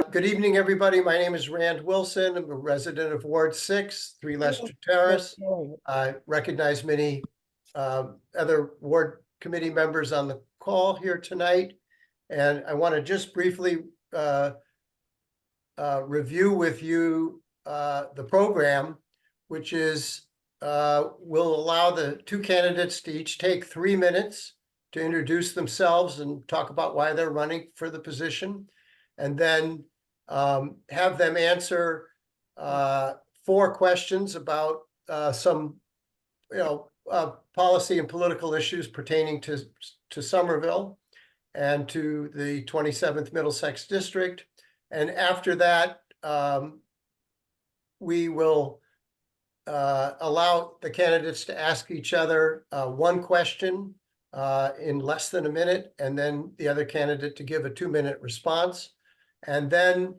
Good evening, everybody. My name is Rand Wilson. I'm a resident of Ward 6, 3 Leicester Terrace. I recognize many other ward committee members on the call here tonight. And I want to just briefly review with you the program, which is will allow the two candidates to each take 3 minutes to introduce themselves and talk about why they're running for the position, and then have them answer 4 questions about some, policy and political issues pertaining to Somerville and to the 27th Middlesex District. And after that, we will allow the candidates to ask each other 1 question in less than a minute, and then the other candidate to give a 2-minute response. And then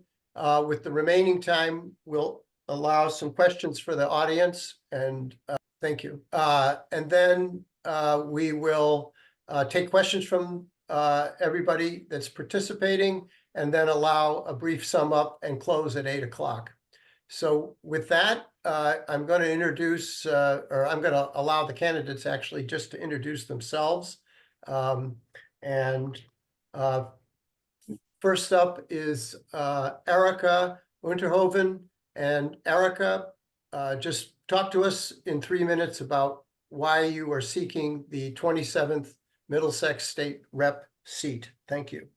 with the remaining time, we'll allow some questions for the audience. And thank you. And then we will take questions from everybody that's participating, and then allow a brief sum up and close at 8 o'clock. So with that, I'm going to introduce, or I'm going to allow the candidates actually just to introduce themselves. First up is Erika Uyterhoeven. And Erika, just talk to us in 3 minutes about why you are seeking the 27th Middlesex State Rep seat. Thank you.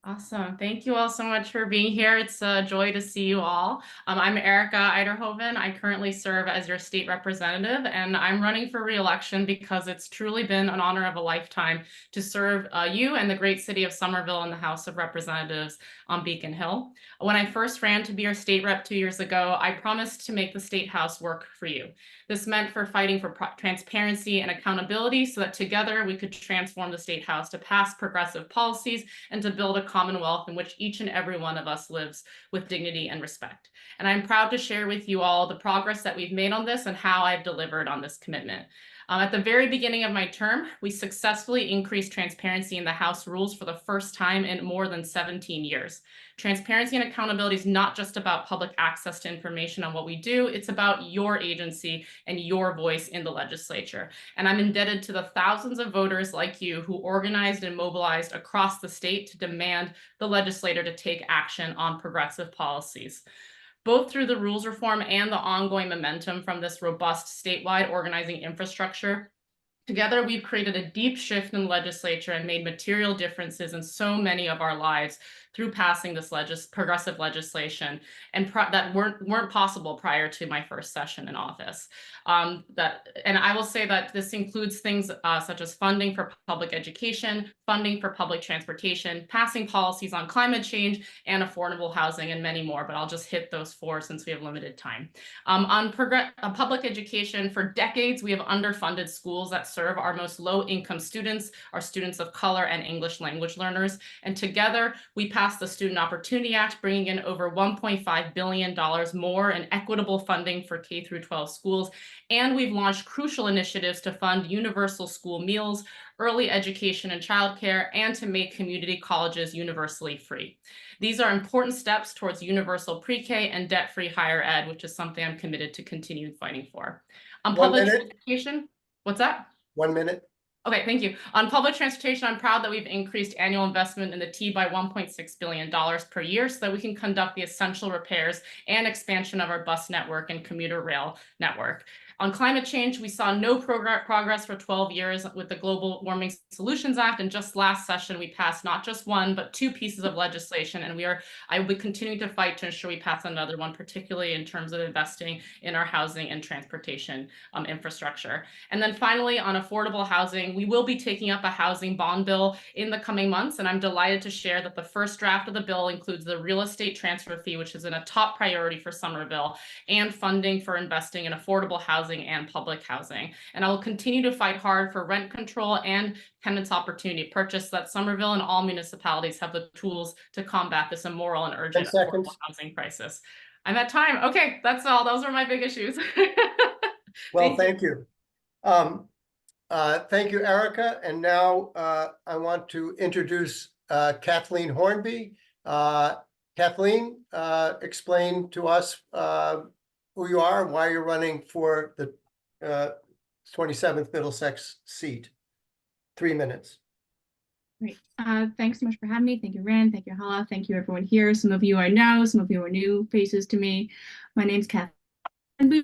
Awesome. Thank you all so much for being here. It's a joy to see you all. I'm Erika Uyterhoeven. I currently serve as your state representative, and I'm running for re-election because it's truly been an honor of a lifetime to serve you and the great city of Somerville in the House of Representatives on Beacon Hill. When I first ran to be your state rep 2 years ago, I promised to make the State House work for you. This meant for fighting for transparency and accountability so that together we could transform the State House to pass progressive policies and to build a commonwealth in which each and every one of us lives with dignity and respect. And I'm proud to share with you all the progress that we've made on this and how I've delivered on this commitment. At the very beginning of my term, we successfully increased transparency in the House rules for the first time in more than 17 years. Transparency and accountability is not just about public access to information on what we do, it's about your agency and your voice in the legislature. And I'm indebted to the thousands of voters like you who organized and mobilized across the state to demand the legislator to take action on progressive policies. Both through the rules reform and the ongoing momentum from this robust statewide organizing infrastructure, together we've created a deep shift in the legislature and made material differences in so many of our lives through passing this progressive legislation, and that weren't possible prior to my first session in office. And I will say that this includes things such as funding for public education, funding for public transportation, passing policies on climate change and affordable housing, and many more, but I'll just hit those 4 since we have limited time. On public education, for decades, we have underfunded schools that serve our most low-income students, our students of color and English language learners. And together, we passed the Student Opportunity Act, bringing in over $1.5 billion more in equitable funding for K-12 schools. And we've launched crucial initiatives to fund universal school meals, early education and childcare, and to make community colleges universally free. These are important steps towards universal pre-K and debt-free higher ed, which is something I'm committed to continue fighting for. On public transportation, what's that? 1 minute. Okay, thank you. On public transportation, I'm proud that we've increased annual investment in the T by $1.6 billion per year so that we can conduct the essential repairs and expansion of our bus network and commuter rail network. On climate change, we saw no progress for 12 years with the Global Warming Solutions Act, and just last session we passed not just 1 but 2 pieces of legislation, and I will be continuing to fight to ensure we pass another one, particularly in terms of investing in our housing and transportation infrastructure. And then finally, on affordable housing, we will be taking up a housing bond bill in the coming months, and I'm delighted to share that the first draft of the bill includes the real estate transfer fee, which is a top priority for Somerville, and funding for investing in affordable housing and public housing. And I will continue to fight hard for rent control and tenants' opportunity to purchase, so that Somerville and all municipalities have the tools to combat this immoral and urgent affordable housing crisis. I'm at time. Okay, that's all. Those are my big issues. Well, thank you. Thank you, Erika. And now I want to introduce Kathleen Hornby. Kathleen, explain to us who you are and why you're running for the 27th Middlesex seat. 3 minutes. Great. Thanks so much for having me. Thank you, Rand. Thank you, Hala. Thank you, everyone here. Some of you I know, some of you are new faces to me. My name's Kathleen.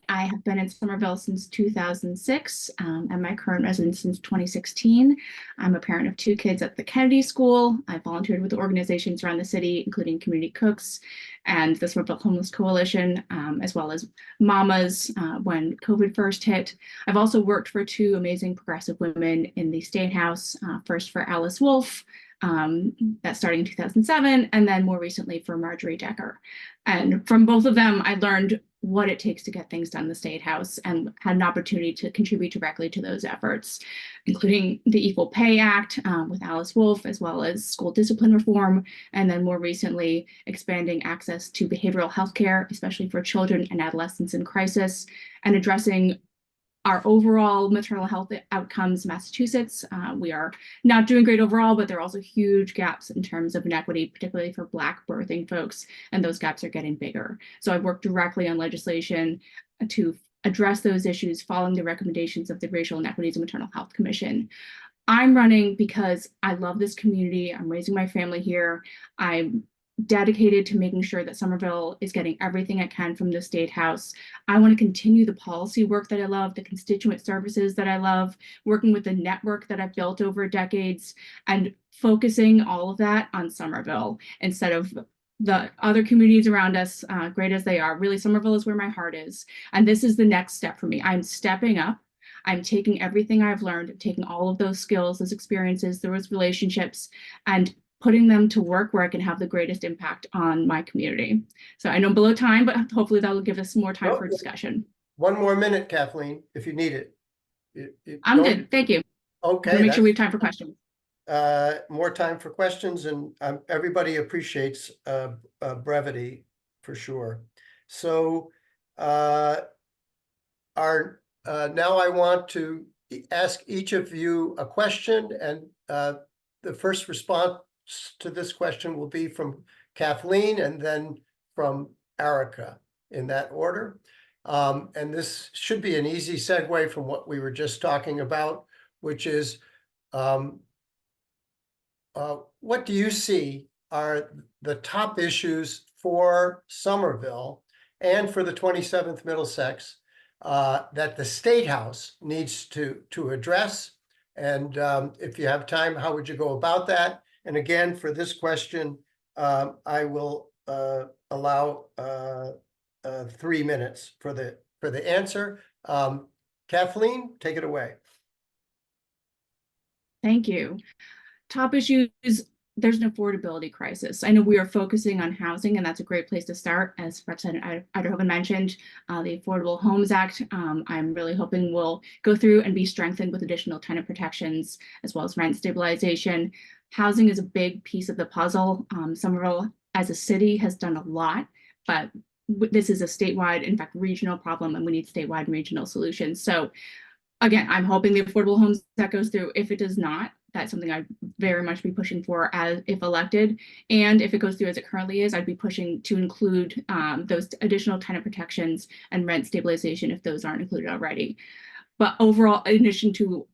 I have been in Somerville since 2006 and my current residence since 2016. I'm a parent of 2 kids at the Kennedy School. I volunteered with organizations around the city, including Community Cooks and the Somerville Homeless Coalition, as well as Mamas when COVID first hit. I've also worked for 2 amazing progressive women in the State House, first for Alice Wolf, that starting in 2007, and then more recently for Marjorie Decker. And from both of them, I learned what it takes to get things done in the State House and had an opportunity to contribute directly to those efforts, including the Equal Pay Act with Alice Wolf, as well as school discipline reform, and then more recently expanding access to behavioral health care, especially for children and adolescents in crisis, and addressing our overall maternal health outcomes in Massachusetts. We are not doing great overall, but there are also huge gaps in terms of inequity, particularly for Black birthing folks, and those gaps are getting bigger. So I've worked directly on legislation to address those issues following the recommendations of the Racial Inequities and Maternal Health Commission. I'm running because I love this community. I'm raising my family here. I'm dedicated to making sure that Somerville is getting everything it can from the State House. I want to continue the policy work that I love, the constituent services that I love, working with the network that I've built over decades, and focusing all of that on Somerville instead of the other communities around us, great as they are. Really, Somerville is where my heart is. And this is the next step for me. I'm stepping up. I'm taking everything I've learned, taking all of those skills, those experiences, those relationships, and putting them to work where I can have the greatest impact on my community. So I know I'm below time, but hopefully that will give us more time for discussion. 1 more minute, Kathleen, if you need it. I'm good. Thank you. Okay. Make sure we have time for questions. More time for questions, and everybody appreciates brevity for sure. So now I want to ask each of you a question, and the first response to this question will be from Kathleen and then from Erika in that order. And this should be an easy segue from what we were just talking about, which is what do you see are the top issues for Somerville and for the 27th Middlesex that the State House needs to address? And if you have time, how would you go about that? And again, for this question, I will allow 3 minutes for the answer. Kathleen, take it away. Thank you. Top issues, there's an affordability crisis. I know we are focusing on housing, and that's a great place to start. As Representative Uyterhoeven mentioned, the Affordable Homes Act, I'm really hoping will go through and be strengthened with additional tenant protections, as well as rent stabilization. Housing is a big piece of the puzzle. Somerville, as a city, has done a lot, but this is a statewide, in fact, regional problem, and we need statewide and regional solutions. So again, I'm hoping the Affordable Homes Act goes through. If it does not, that's something I'd very much be pushing for as if elected. And if it goes through as it currently is, I'd be pushing to include those additional tenant protections and rent stabilization if those aren't included already. But overall, in addition to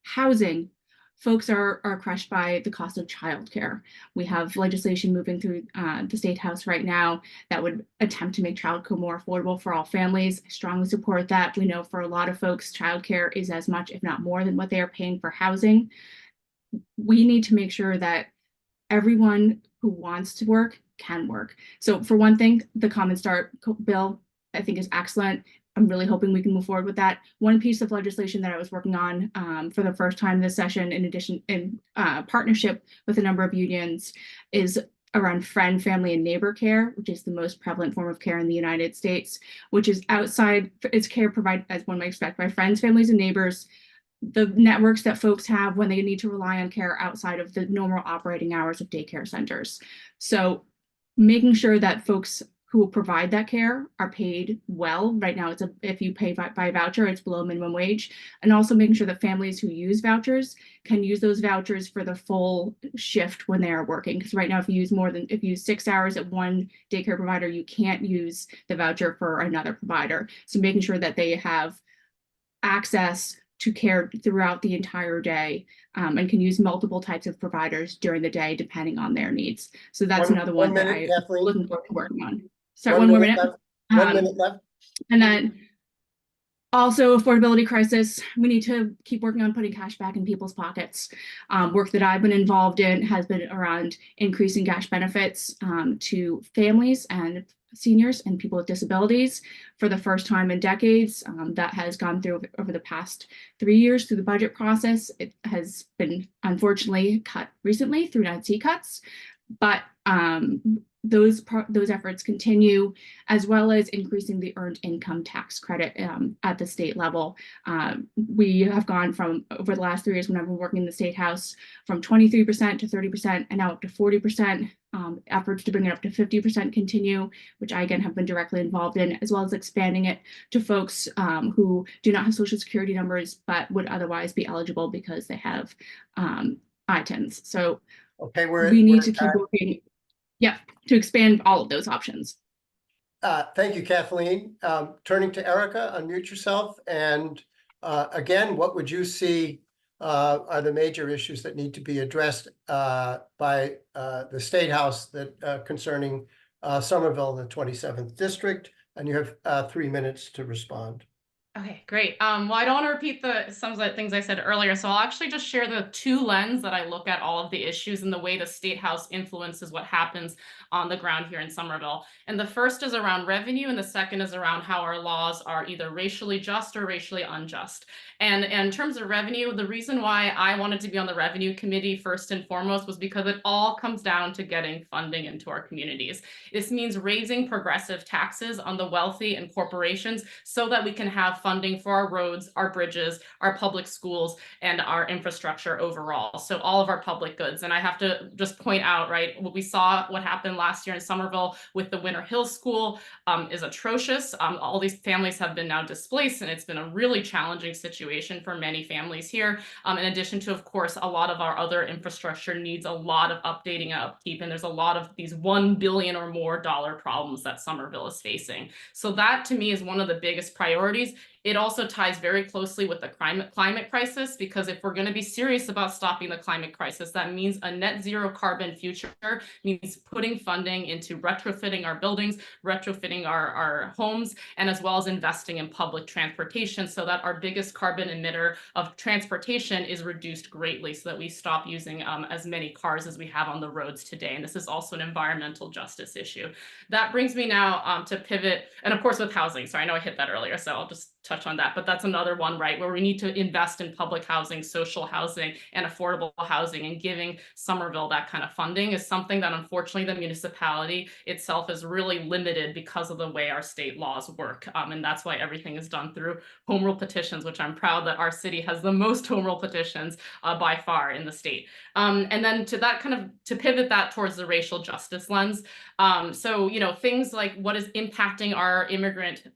housing, folks are crushed by the cost of childcare. We have legislation moving through the State House right now that would attempt to make childcare more affordable for all families. I strongly support that. We know for a lot of folks, childcare is as much, if not more, than what they are paying for housing. We need to make sure that everyone who wants to work can work. So for one thing, the Common Start bill, I think, is excellent. I'm really hoping we can move forward with that. One piece of legislation that I was working on for the first time this session, in partnership with a number of unions, is around friend, family, and neighbor care, which is the most prevalent form of care in the United States, which is outside, it's care provided, as one might expect, by friends, families, and neighbors, the networks that folks have when they need to rely on care outside of the normal operating hours of daycare centers. So making sure that folks who provide that care are paid well. Right now, if you pay by voucher, it's below minimum wage. And also making sure that families who use vouchers can use those vouchers for the full shift when they are working. Because right now, if you use 6 hours at one daycare provider, you can't use the voucher for another provider. So making sure that they have access to care throughout the entire day, and can use multiple types of providers during the day depending on their needs. So that's another one that I'm Kathleen. looking forward to working on. Sorry, one more minute. Left. 1 minute left. And then also affordability crisis, we need to keep working on putting cash back in people's pockets. Work that I've been involved in has been around increasing cash benefits to families and seniors and people with disabilities for the first time in decades. That has gone through over the past 3 years through the budget process. It has been unfortunately cut recently through NC cuts, but those efforts continue, as well as increasing the earned income tax credit at the state level. We have gone from, over the last 3 years when I've been working in the State House, from 23% to 30% and now up to 40%. Efforts to bring it up to 50% continue, which I again have been directly involved in, as well as expanding it to folks who do not have Social Security numbers but would otherwise be eligible because they have ITINs. So okay, we need to keep working, to expand all of those options. Thank you, Kathleen. Turning to Erika, unmute yourself. And again, what would you see are the major issues that need to be addressed by the State House that concerning Somerville in the 27th District? And you have 3 minutes to respond. Okay, great. Well, I don't want to repeat some of the things I said earlier, so I'll actually just share the two lenses that I look at all of the issues and the way the State House influences what happens on the ground here in Somerville. And the first is around revenue, and the second is around how our laws are either racially just or racially unjust. And in terms of revenue, the reason why I wanted to be on the revenue committee first and foremost was because it all comes down to getting funding into our communities. This means raising progressive taxes on the wealthy and corporations so that we can have funding for our roads, our bridges, our public schools, and our infrastructure overall. So all of our public goods. And I have to just point out, right, what we saw, what happened last year in Somerville with the Winter Hill School is atrocious. All these families have been now displaced, and it's been a really challenging situation for many families here. In addition to, of course, a lot of our other infrastructure needs a lot of updating and upkeep, and there's a lot of these $1 billion or more problems that Somerville is facing. So that to me is one of the biggest priorities. It also ties very closely with the climate crisis, because if we're going to be serious about stopping the climate crisis, that means a net zero carbon future means putting funding into retrofitting our buildings, retrofitting our homes, and as well as investing in public transportation so that our biggest carbon emitter of transportation is reduced greatly, so that we stop using as many cars as we have on the roads today. And this is also an environmental justice issue. That brings me now to pivot, and of course with housing. So I know I hit that earlier, so I'll just touch on that, but that's another one, right, where we need to invest in public housing, social housing, and affordable housing, and giving Somerville that kind of funding is something that unfortunately the municipality itself is really limited because of the way our state laws work. And that's why everything is done through home rule petitions, which I'm proud that our city has the most home rule petitions by far in the state. And then to pivot that towards the racial justice lens. So, things like what is impacting our immigrant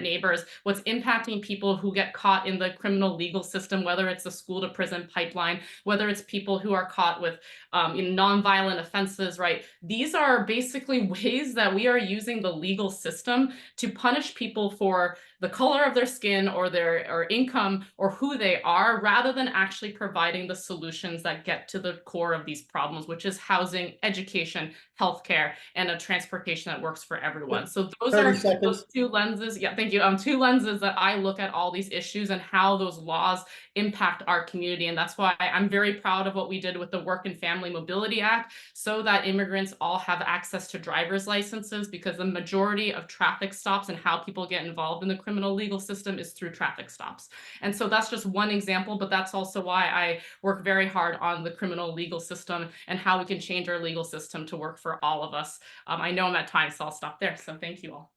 neighbors, what's impacting people who get caught in the criminal legal system, whether it's the school to prison pipeline, whether it's people who are caught with nonviolent offenses, right? These are basically ways that we are using the legal system to punish people for the color of their skin or their income or who they are, rather than actually providing the solutions that get to the core of these problems, which is housing, education, healthcare, and a transportation that works for everyone. So those are those two lenses. Yeah, thank you. Two lenses that I look at all these issues and how those laws impact our community. And that's why I'm very proud of what we did with the Work and Family Mobility Act, so that immigrants all have access to driver's licenses, because the majority of traffic stops and how people get involved in the criminal legal system is through traffic stops. And so that's just one example, but that's also why I work very hard on the criminal legal system and how we can change our legal system to work for all of us. I know I'm at time, so I'll stop there. So thank you all.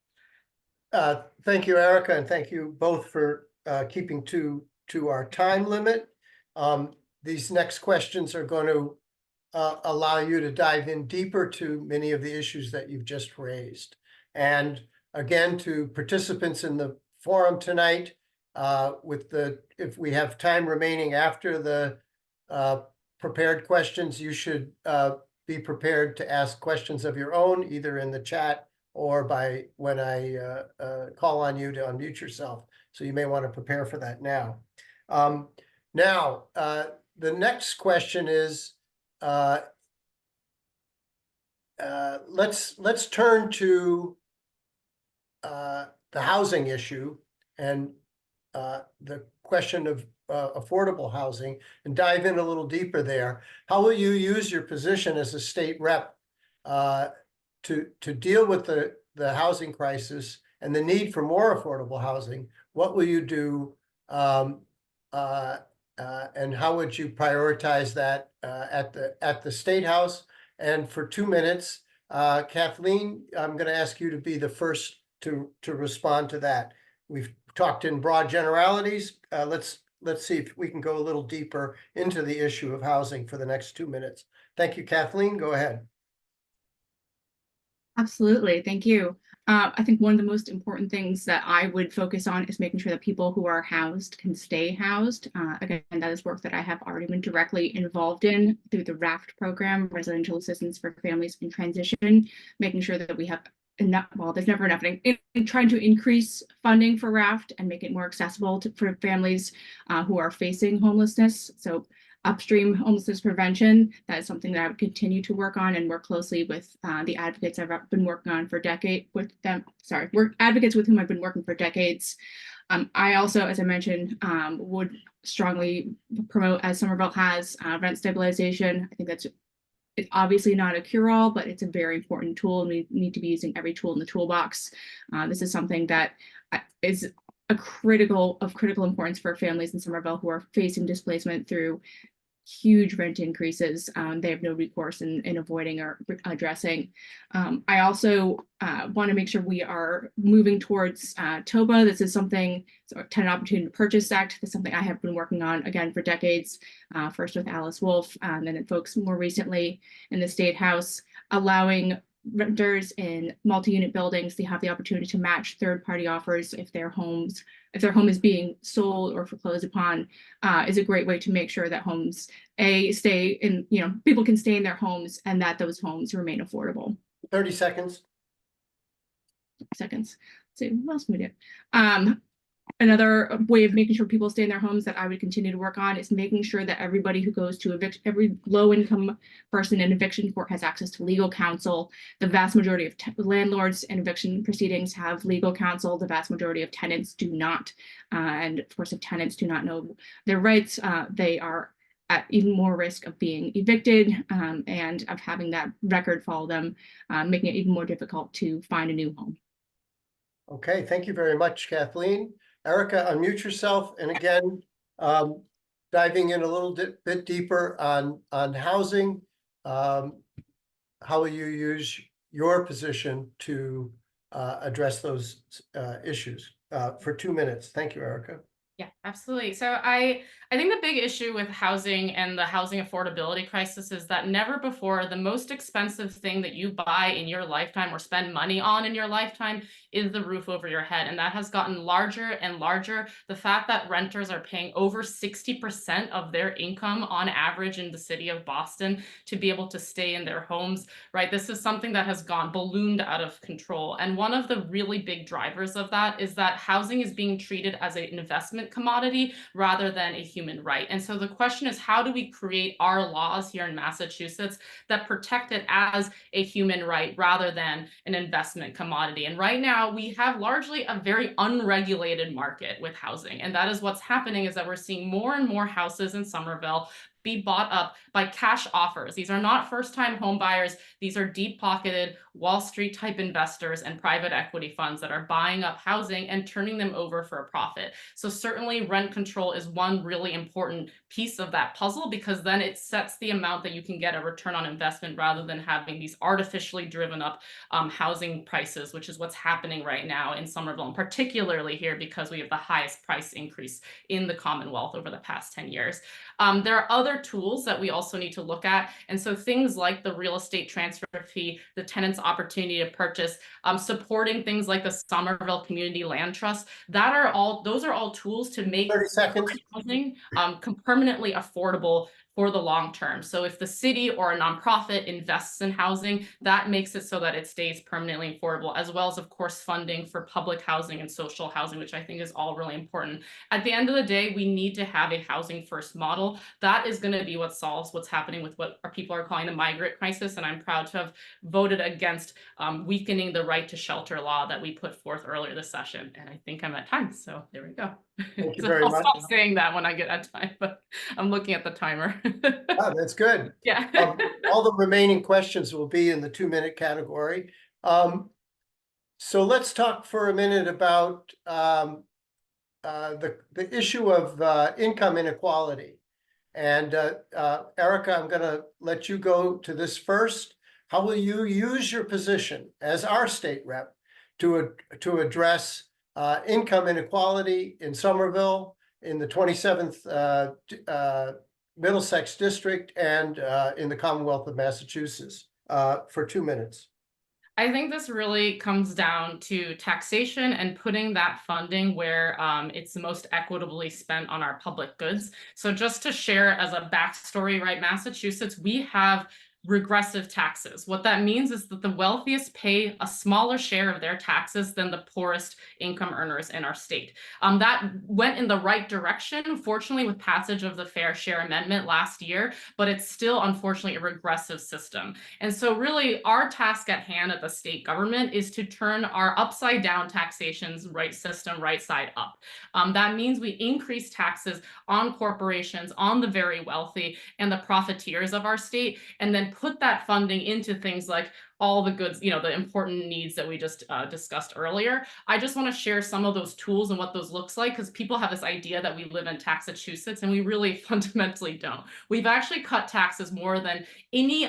Thank you, Erika, and thank you both for keeping to our time limit. These next questions are going to allow you to dive in deeper to many of the issues that you've just raised. And again, to participants in the forum tonight, if we have time remaining after the prepared questions, you should be prepared to ask questions of your own, either in the chat or by when I call on you to unmute yourself. So you may want to prepare for that now. The next question is, let's turn to the housing issue and the question of affordable housing, and dive in a little deeper there. How will you use your position as a state rep to deal with the housing crisis and the need for more affordable housing? What will you do, and how would you prioritize that at the State House? And for 2 minutes, Kathleen, I'm going to ask you to be the first to respond to that. We've talked in broad generalities. Let's see if we can go a little deeper into the issue of housing for the next 2 minutes. Thank you, Kathleen. Go ahead. Absolutely. Thank you. I think one of the most important things that I would focus on is making sure that people who are housed can stay housed. Again, that is work that I have already been directly involved in through the RAFT program, Residential Assistance for Families in Transition, making sure that we have enough, well, there's never enough, in trying to increase funding for RAFT and make it more accessible for families who are facing homelessness. So upstream homelessness prevention, that is something that I would continue to work on and work closely with the advocates I've been working on for advocates with whom I've been working for decades. I also, as I mentioned, would strongly promote, as Somerville has, rent stabilization. I think it's obviously not a cure-all, but it's a very important tool, and we need to be using every tool in the toolbox. This is something that is of critical importance for families in Somerville who are facing displacement through huge rent increases. They have no recourse in avoiding or addressing. I also want to make sure we are moving towards TOPA. This is something, so Tenant Opportunity to Purchase Act. This is something I have been working on, again, for decades, first with Alice Wolf, and then folks more recently in the State House, allowing renters in multi-unit buildings to have the opportunity to match third-party offers if their home is being sold or foreclosed upon, is a great way to make sure that homes stay in, people can stay in their homes and that those homes remain affordable. 30 seconds. Let's see, what else can we do? Another way of making sure people stay in their homes that I would continue to work on is making sure that everybody who goes to evict, every low-income person in eviction court has access to legal counsel. The vast majority of landlords in eviction proceedings have legal counsel. The vast majority of tenants do not. And of course, if tenants do not know their rights, they are at even more risk of being evicted and of having that record follow them, making it even more difficult to find a new home. Okay, thank you very much, Kathleen. Erika, unmute yourself. And again, diving in a little bit deeper on housing, how will you use your position to address those issues for 2 minutes? Thank you, Erika. Yeah, absolutely. So I think the big issue with housing and the housing affordability crisis is that never before the most expensive thing that you buy in your lifetime or spend money on in your lifetime is the roof over your head. And that has gotten larger and larger. The fact that renters are paying over 60% of their income on average in the city of Boston to be able to stay in their homes, right? This is something that has ballooned out of control. And one of the really big drivers of that is that housing is being treated as an investment commodity rather than a human right. And so the question is, how do we create our laws here in Massachusetts that protect it as a human right rather than an investment commodity? And right now we have largely a very unregulated market with housing. And that is what's happening, is that we're seeing more and more houses in Somerville be bought up by cash offers. These are not first-time home buyers. These are deep-pocketed Wall Street type investors and private equity funds that are buying up housing and turning them over for a profit. So certainly rent control is one really important piece of that puzzle, because then it sets the amount that you can get a return on investment rather than having these artificially driven up housing prices, which is what's happening right now in Somerville, and particularly here because we have the highest price increase in the Commonwealth over the past 10 years. There are other other tools that we also need to look at. And so things like the real estate transfer fee, the tenant's opportunity to purchase, supporting things like the Somerville Community Land Trust, those are all tools to make 30 seconds. housing permanently affordable for the long term. So if the city or a nonprofit invests in housing, that makes it so that it stays permanently affordable, as well as, of course, funding for public housing and social housing, which I think is all really important. At the end of the day, we need to have a housing first model. That is going to be what solves what's happening with what our people are calling the migrant crisis. And I'm proud to have voted against weakening the right to shelter law that we put forth earlier this session. And I think I'm at time. So there we go. Thank you So very I'll much. stop saying that when I get at time, but I'm looking at the timer. Oh, that's good. Yeah. All the remaining questions will be in the 2-minute category. So let's talk for a minute about the issue of income inequality. And Erika, I'm going to let you go to this first. How will you use your position as our state rep to address income inequality in Somerville, in the 27th Middlesex District, and in the Commonwealth of Massachusetts, for 2 minutes? I think this really comes down to taxation and putting that funding where it's most equitably spent on our public goods. So just to share as a backstory, right, Massachusetts, we have regressive taxes. What that means is that the wealthiest pay a smaller share of their taxes than the poorest income earners in our state. That went in the right direction, fortunately, with passage of the Fair Share Amendment last year, but it's still, unfortunately, a regressive system. And so really our task at hand at the state government is to turn our upside down taxations right system right side up. That means we increase taxes on corporations, on the very wealthy and the profiteers of our state, and then put that funding into things like all the goods, the important needs that we just discussed earlier. I just want to share some of those tools and what those looks like, because people have this idea that we live in Taxachusetts, and we really fundamentally don't. We've actually cut taxes more than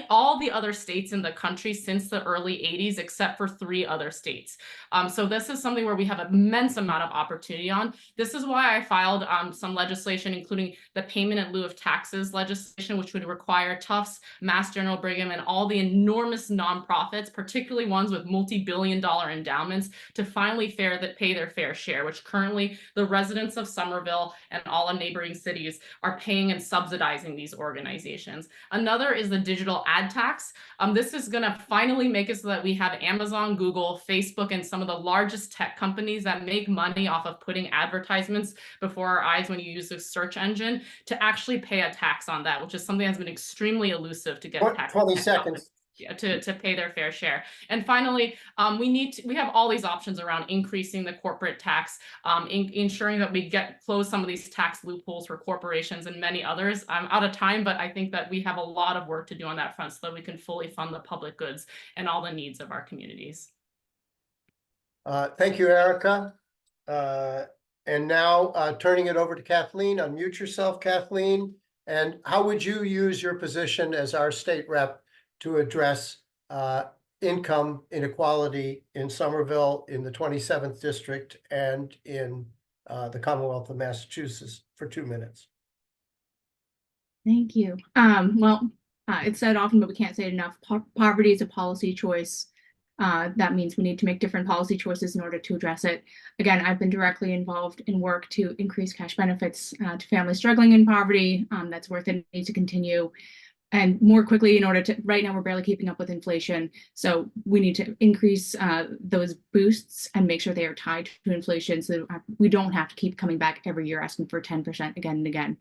all the other states in the country since the early 80s, except for 3 other states. So this is something where we have an immense amount of opportunity on. This is why I filed some legislation, including the payment in lieu of taxes legislation, which would require Tufts, Mass General Brigham, and all the enormous nonprofits, particularly ones with multi-billion-dollar endowments, to finally pay their fair share, which currently the residents of Somerville and all the neighboring cities are paying and subsidizing these organizations. Another is the digital ad tax. This is going to finally make it so that we have Amazon, Google, Facebook, and some of the largest tech companies that make money off of putting advertisements before our eyes when you use a search engine to actually pay a tax on that, which is something that's been extremely elusive to get tax. 20 seconds. To pay their fair share. And finally, we have all these options around increasing the corporate tax, ensuring that we close some of these tax loopholes for corporations and many others. I'm out of time, but I think that we have a lot of work to do on that front so that we can fully fund the public goods and all the needs of our communities. Thank you, Erika. And now turning it over to Kathleen. Unmute yourself, Kathleen. And how would you use your position as our state rep to address income inequality in Somerville, in the 27th District, and in the Commonwealth of Massachusetts, for 2 minutes? Thank you. It's said often, but we can't say it enough. Poverty is a policy choice. That means we need to make different policy choices in order to address it. Again, I've been directly involved in work to increase cash benefits to families struggling in poverty. That's worth it, needs to continue. And more quickly, in order to, right now we're barely keeping up with inflation. So we need to increase those boosts and make sure they are tied to inflation so that we don't have to keep coming back every year asking for 10% again and again.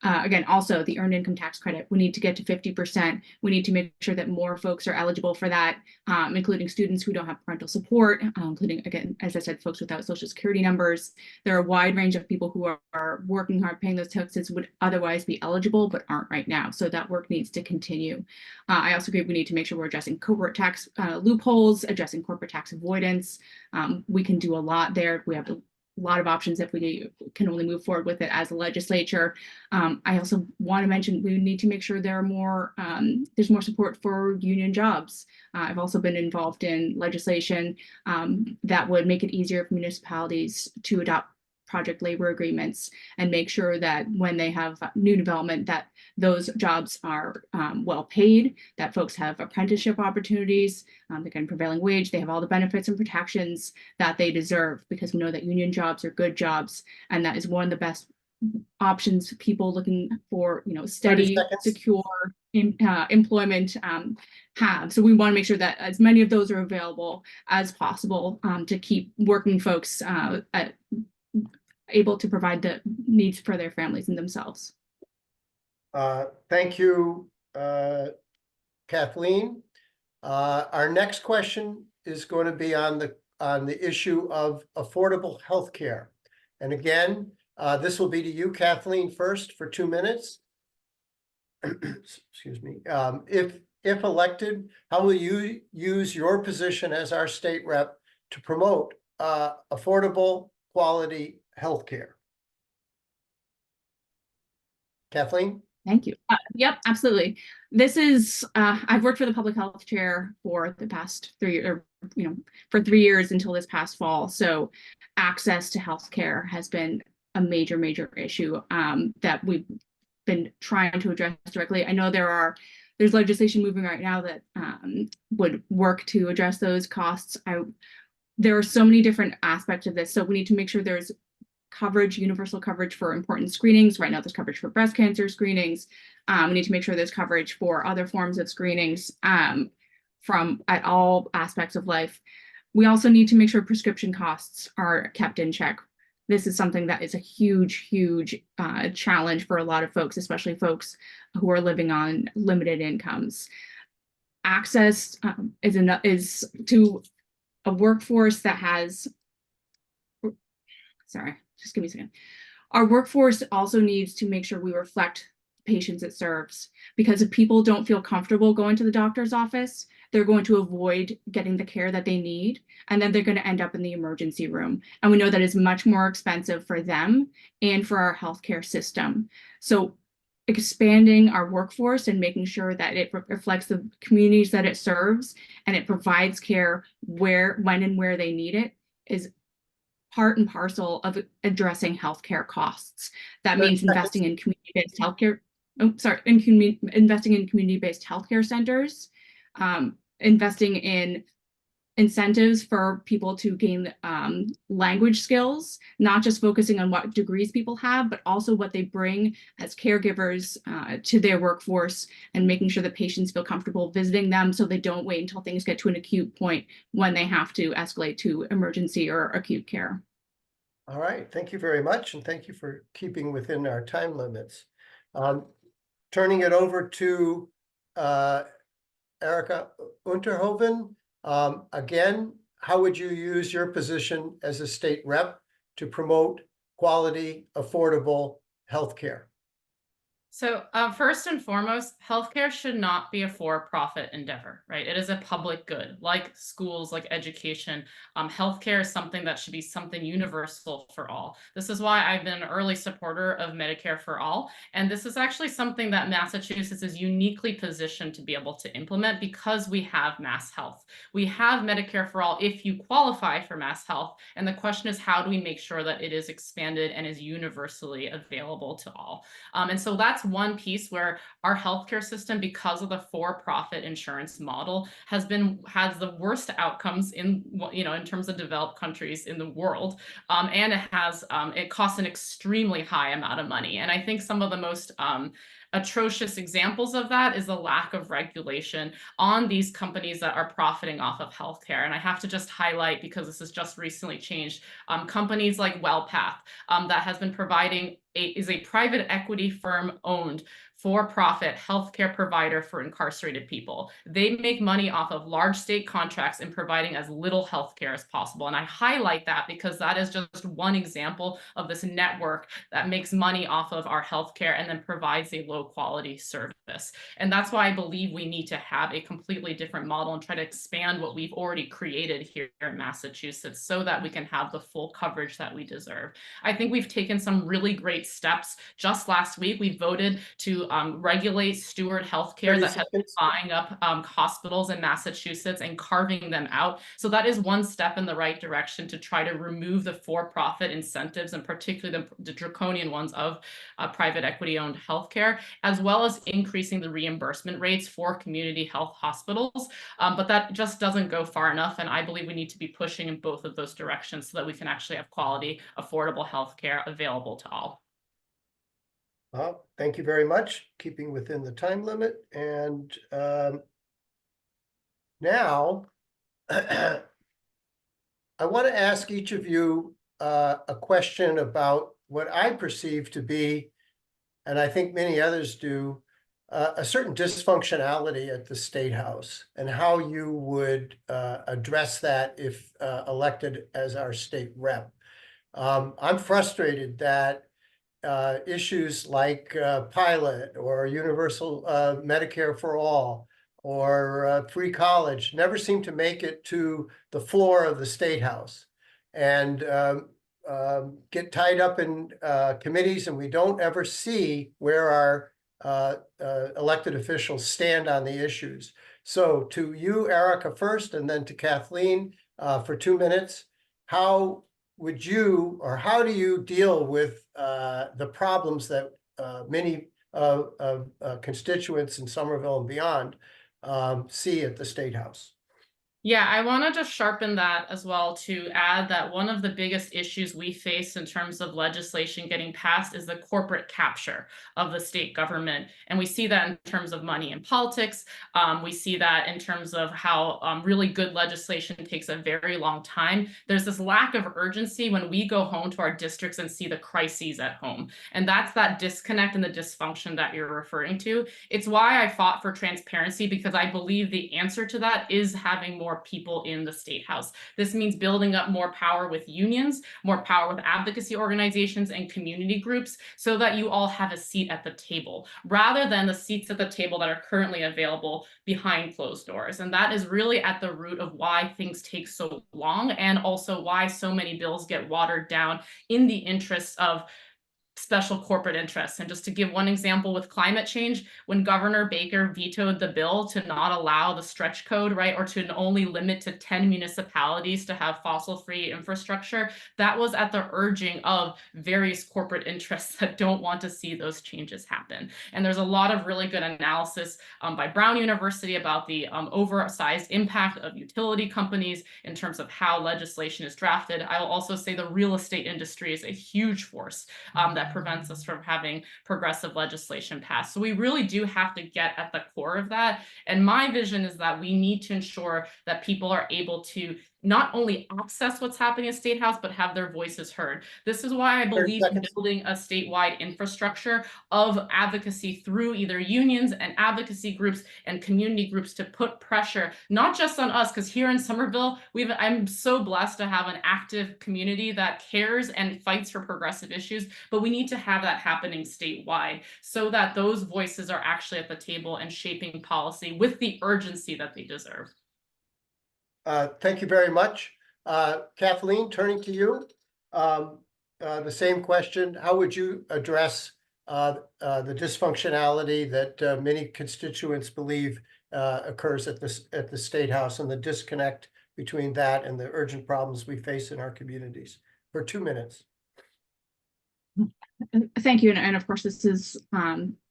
Again, also the earned income tax credit, we need to get to 50%. We need to make sure that more folks are eligible for that, including students who don't have parental support, including, again, as I said, folks without social security numbers. There are a wide range of people who are working hard, paying those taxes, would otherwise be eligible, but aren't right now. So that work needs to continue. I also agree we need to make sure we're addressing corporate tax loopholes, addressing corporate tax avoidance. We can do a lot there. We have a lot of options if we can only move forward with it as a legislature. I also want to mention we need to make sure there's more support for union jobs. I've also been involved in legislation that would make it easier for municipalities to adopt project labor agreements and make sure that when they have new development, that those jobs are well paid, that folks have apprenticeship opportunities, they get prevailing wage, they have all the benefits and protections that they deserve, because we know that union jobs are good jobs, and that is one of the best options people looking for, steady, secure employment have. So we want to make sure that as many of those are available as possible to keep working folks able to provide the needs for their families and themselves. Thank you, Kathleen. Our next question is going to be on the issue of affordable health care. And again, this will be to you, Kathleen, first for 2 minutes. Excuse me. If elected, how will you use your position as our state rep to promote affordable, quality health care? Kathleen? Thank you. Yep, absolutely. This is, I've worked for the public health chair for the past 3 years, for 3 years until this past fall. So access to healthcare has been a major, major issue that we've been trying to address directly. I know there's legislation moving right now that would work to address those costs. There are so many different aspects of this. So we need to make sure there's coverage, universal coverage for important screenings. Right now there's coverage for breast cancer screenings. We need to make sure there's coverage for other forms of screenings from at all aspects of life. We also need to make sure prescription costs are kept in check. This is something that is a huge, huge challenge for a lot of folks, especially folks who are living on limited incomes. Access is to a workforce that has, sorry, just give me a second. Our workforce also needs to make sure we reflect patients it serves, because if people don't feel comfortable going to the doctor's office, they're going to avoid getting the care that they need, and then they're going to end up in the emergency room. And we know that is much more expensive for them and for our healthcare system. So expanding our workforce and making sure that it reflects the communities that it serves and it provides care when and where they need it is part and parcel of addressing healthcare costs. That means investing in community-based healthcare. Investing in community-based healthcare centers, investing in incentives for people to gain language skills, not just focusing on what degrees people have, but also what they bring as caregivers to their workforce, and making sure that patients feel comfortable visiting them so they don't wait until things get to an acute point when they have to escalate to emergency or acute care. All right, thank you very much, and thank you for keeping within our time limits. Turning it over to Erika Uyterhoeven. Again, how would you use your position as a state rep to promote quality, affordable healthcare? So first and foremost, healthcare should not be a for-profit endeavor, right? It is a public good, like schools, like education. Healthcare is something that should be something universal for all. This is why I've been an early supporter of Medicare for all. And this is actually something that Massachusetts is uniquely positioned to be able to implement because we have mass health. We have Medicare for all if you qualify for mass health. And the question is, how do we make sure that it is expanded and is universally available to all? And so that's one piece where our healthcare system, because of the for-profit insurance model, has the worst outcomes in terms of developed countries in the world, and it costs an extremely high amount of money. And I think some of the most atrocious examples of that is the lack of regulation on these companies that are profiting off of healthcare. And I have to just highlight, because this has just recently changed, companies like WellPath that has been providing is a private equity firm owned for-profit healthcare provider for incarcerated people. They make money off of large state contracts and providing as little healthcare as possible. And I highlight that because that is just one example of this network that makes money off of our healthcare and then provides a low quality service. And that's why I believe we need to have a completely different model and try to expand what we've already created here in Massachusetts so that we can have the full coverage that we deserve. I think we've taken some really great great steps. Just last week, we voted to regulate Steward Healthcare 30 that has been seconds. buying up hospitals in Massachusetts and carving them out. So that is one step in the right direction to try to remove the for-profit incentives, and particularly the draconian ones of private equity-owned healthcare, as well as increasing the reimbursement rates for community health hospitals. But that just doesn't go far enough, and I believe we need to be pushing in both of those directions so that we can actually have quality, affordable healthcare available to all. Well, thank you very much, keeping within the time limit. And now I want to ask each of you a question about what I perceive to be, and I think many others do, a certain dysfunctionality at the State House, and how you would address that if elected as our state rep. I'm frustrated that issues like pilot or universal Medicare for all or free college never seem to make it to the floor of the State House, and get tied up in committees, and we don't ever see where our elected officials stand on the issues. So to you, Erika, first, and then to Kathleen for 2 minutes, how would you, or how do you deal with the problems that many constituents in Somerville and beyond see at the State House? Yeah, I want to just sharpen that as well, to add that one of the biggest issues we face in terms of legislation getting passed is the corporate capture of the state government. And we see that in terms of money in politics. We see that in terms of how really good legislation takes a very long time. There's this lack of urgency when we go home to our districts and see the crises at home. And that's that disconnect and the dysfunction that you're referring to. It's why I fought for transparency, because I believe the answer to that is having more people in the State House. This means building up more power with unions, more power with advocacy organizations and community groups, so that you all have a seat at the table, rather than the seats at the table that are currently available behind closed doors. And that is really at the root of why things take so long, and also why so many bills get watered down in the interests of special corporate interests. And just to give one example with climate change, when Governor Baker vetoed the bill to not allow the stretch code, right, or to only limit to 10 municipalities to have fossil-free infrastructure, that was at the urging of various corporate interests that don't want to see those changes happen. And there's a lot of really good analysis by Brown University about the oversized impact of utility companies in terms of how legislation is drafted. I will also say the real estate industry is a huge force that prevents us from having progressive legislation passed. So we really do have to get at the core of that. And my vision is that we need to ensure that people are able to not only access what's happening in State House, but have their voices heard. This is why I believe in building a statewide infrastructure of advocacy through either unions and advocacy groups and community groups to put pressure, not just on us, because here in Somerville, I'm so blessed to have an active community that cares and fights for progressive issues, but we need to have that happening statewide so that those voices are actually at the table and shaping policy with the urgency that they deserve. Thank you very much. Kathleen, turning to you, the same question. How would you address the dysfunctionality that many constituents believe occurs at the State House, and the disconnect between that and the urgent problems we face in our communities? For 2 minutes. Thank you. And of course, this is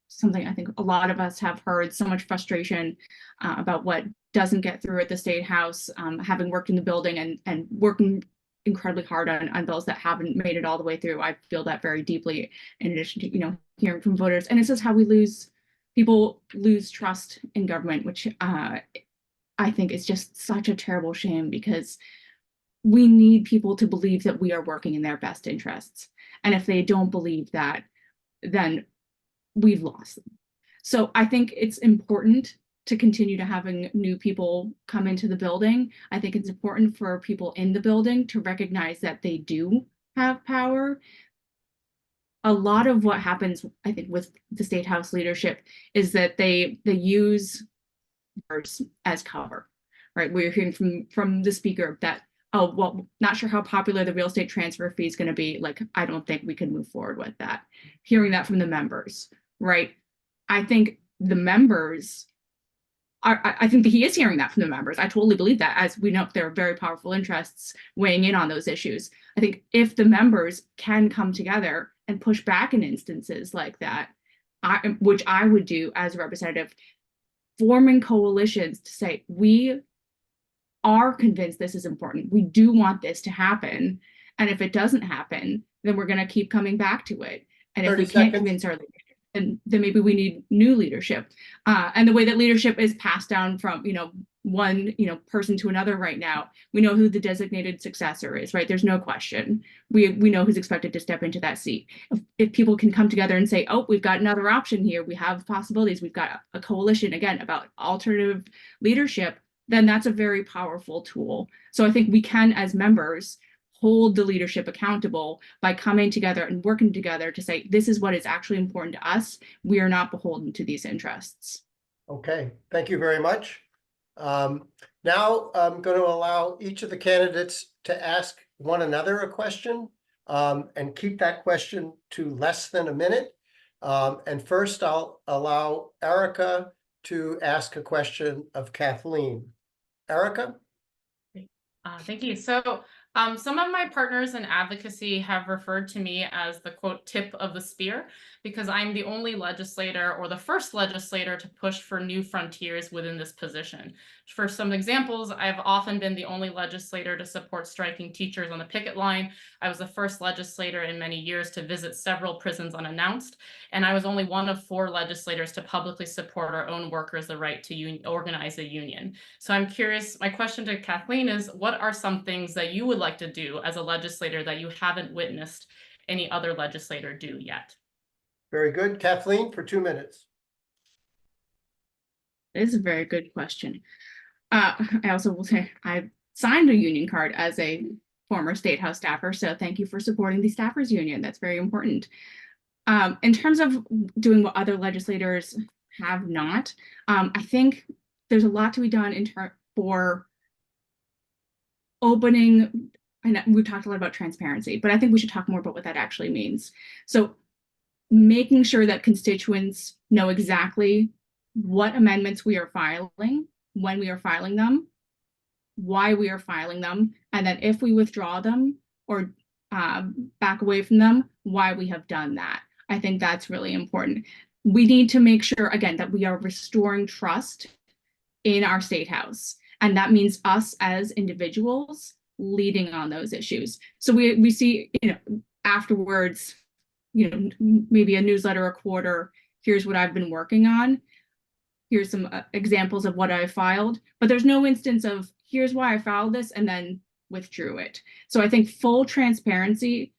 something I think a lot of us have heard, so much frustration about what doesn't get through at the State House, having worked in the building and working incredibly hard on bills that haven't made it all the way through. I feel that very deeply, in addition to, hearing from voters. And it's just how people lose trust in government, which I think is just such a terrible shame, because we need people to believe that we are working in their best interests. And if they don't believe that, then we've lost them. So I think it's important to continue to having new people come into the building. I think it's important for people in the building to recognize that they do have power. A lot of what happens, I think, with the State House leadership is that they use words as cover, right? We're hearing from the speaker that oh, well, not sure how popular the real estate transfer fee is going to be. Like, I don't think we can move forward with that. Hearing that from the members, right? I think the members I think that he is hearing that from the members. I totally believe that. As we know, there are very powerful interests weighing in on those issues. I think if the members can come together and push back in instances like that, which I would do as a representative, forming coalitions to say, we are convinced this is important. We do want this to happen. And if it doesn't happen, then we're going to keep coming back to it. And if we can't convince our leaders, then maybe we need new leadership. And the way that leadership is passed down from, one, person to another right now, we know who the designated successor is, right? There's no question. We know who's expected to step into that seat. If people can come together and say, oh, we've got another option here, we have possibilities, we've got a coalition, again, about alternative leadership, then that's a very powerful tool. So I think we can, as members, hold the leadership accountable by coming together and working together to say, this is what is actually important to us. We are not beholden to these interests. Okay, thank you very much. Now I'm going to allow each of the candidates to ask one another a question and keep that question to less than a minute. And first I'll allow Erika to ask a question of Kathleen. Erika? Thank you. So some of my partners in advocacy have referred to me as the quote tip of the spear, because I'm the only legislator or the first legislator to push for new frontiers within this position. For some examples, I've often been the only legislator to support striking teachers on the picket line. I was the first legislator in many years to visit several prisons unannounced, and I was only one of 4 legislators to publicly support our own workers the right to organize a union. So I'm curious, my question to Kathleen is, what are some things that you would like to do as a legislator that you haven't witnessed any other legislator do yet? Very good. Kathleen, for 2 minutes. It is a very good question. I also will say I signed a union card as a former State House staffer, so thank you for supporting the staffers union. That's very important. In terms of doing what other legislators have not, I think there's a lot to be done for opening. And we talked a lot about transparency, but I think we should talk more about what that actually means. So making sure that constituents know exactly what amendments we are filing, when we are filing them, why we are filing them, and then if we withdraw them or back away from them, why we have done that. I think that's really important. We need to make sure, again, that we are restoring trust in our State House. And that means us as individuals leading on those issues. So we see, afterwards, maybe a newsletter a quarter, here's what I've been working on. Here's some examples of what I filed, but there's no instance of here's why I filed this and then withdrew it. So I think full transparency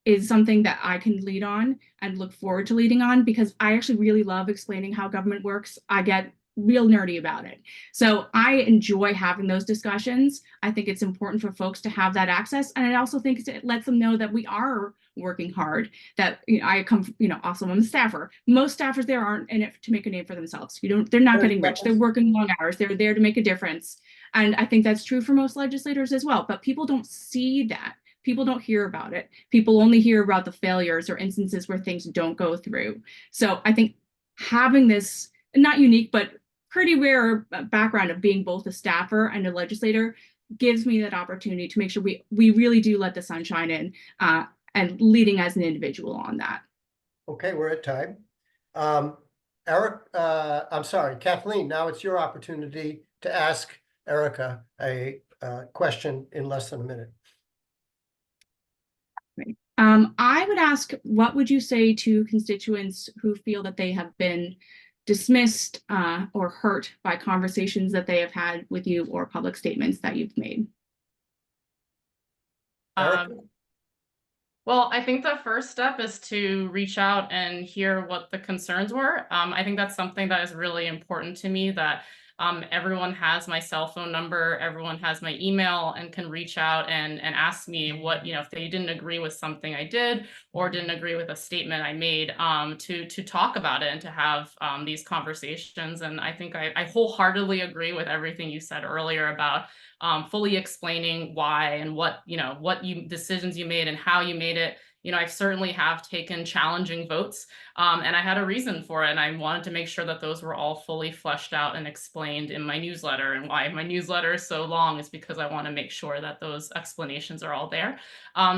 is something that I can lead on and look forward to leading on, because I actually really love explaining how government works. I get real nerdy about it. So I enjoy having those discussions. I think it's important for folks to have that access. And I also think it lets them know that we are working hard, that I come, also I'm a staffer. Most staffers there aren't in it to make a name for themselves. They're not getting rich. They're working long hours. They're there to make a difference. And I think that's true for most legislators as well. But people don't see that. People don't hear about it. People only hear about the failures or instances where things don't go through. So I think having this, not unique, but pretty rare background of being both a staffer and a legislator gives me that opportunity to make sure we really do let the sun shine in and leading as an individual on that. Okay, we're at time. Kathleen, now it's your opportunity to ask Erika a question in less than a minute. Right. I would ask, what would you say to constituents who feel that they have been dismissed or hurt by conversations that they have had with you or public statements that you've made? Well, I think the first step is to reach out and hear what the concerns were. I think that's something that is really important to me, that Everyone has my cell phone number, everyone has my email, and can reach out and ask me what, if they didn't agree with something I did or didn't agree with a statement I made, to talk about it and to have these conversations. And I think I wholeheartedly agree with everything you said earlier about fully explaining why and what decisions you made and how you made it. I certainly have taken challenging votes, and I had a reason for it. And I wanted to make sure that those were all fully fleshed out and explained in my newsletter. And why my newsletter is so long is because I want to make sure that those explanations are all there.